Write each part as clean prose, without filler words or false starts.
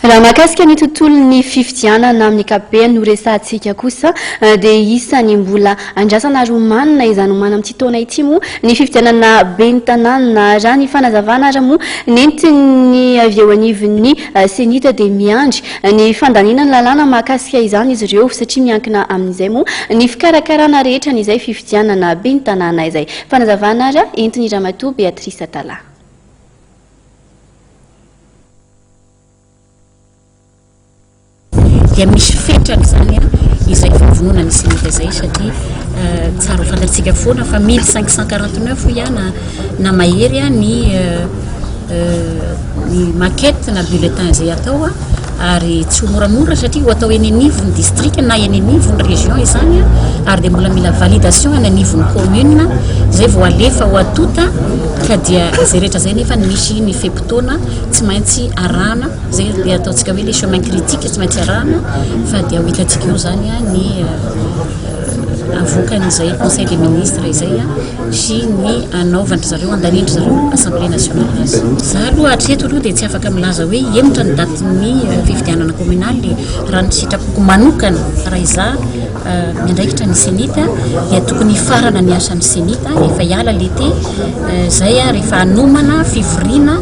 raha mahakasika ny tontolon'ny fifidianana amin'ny ankapobeny no resantsika kosa dia isany mbola andrasana romanina izany omana amin'ity taona ity moa ny fifidianana ben'ny tanàna raha ny fanazavana raha moa nentiny avy eo anivon'ny senita dia miandry ny fandaninany lalàna mahakasika izany izy ireo satria miankina amin'izay moa ny fikarakarana rehetra n'izay fifidianana ben'ny tanàna izay fanazavana raha entiny ramatoa Beatrice Tala. Dia misy fetrany zany izay fivonona ny senita izay satria tsara fantatsika foana fa 1549 ihany na mahery ny maquette na bulletin izay atao ary tsy moramora satria atao eny anivony district na eny anivony région izany ary dia mbola mila validation eny anivony commune zay vao alefa ho atota ka dia zay rehetra zay nefa misy ny fepotona tsy maintsy arahana zay dia ataontsika hoe le chemin critique tsy maintsy arahana fa dia ho hitantsika eo zany ny avokan'izay conseil des ministres izay sy ny anaovandry zareo andanindry zareo assemblée nationale azy za aloha hatreto aloha dia tsy afaka milaza hoe emotra ny datin'ny fifidianana communaly raha ny sitrapoko manokana raha iza miandraikitra ny senita dia tokony farana ny asan'ny senita efa hiala lete zay rehefa anomana fivoriana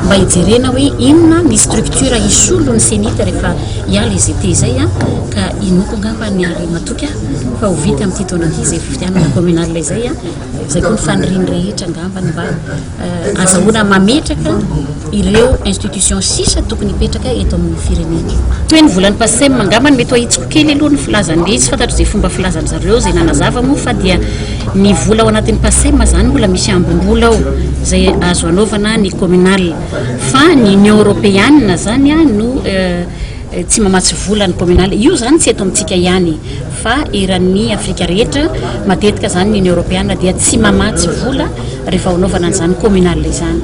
mba hijerena hoe inona ny structure isolo ny senita rehefa hiala izy ete izay ka inoko angamba ny ary matoka fa ho vita amin'ity taona ity izay fifidianana communal izay zay koa ny faniriny rehetra angamba mba azahoana mametraka ireo institution sisa tokony hipetraka eto amin'ny firenena hoe ny volan'ny pasem angamba mety ahitsiko kely aloha ny filazan'le izy fantatro zay fomba filazany zareo zay nanazava moa fa dia ny vola ao anatin'ny pasem zany mbola misy ambom-bola ao zay azo anaovana ny communal fa ny union européenne zany no tsy mamatsy vola ny communal io zany tsy eto amintsika ihany fa eran'ny Afrika rehetra matetika zany ny union européenne dia tsy mamatsy vola rehefa anaovana an'izany communal izany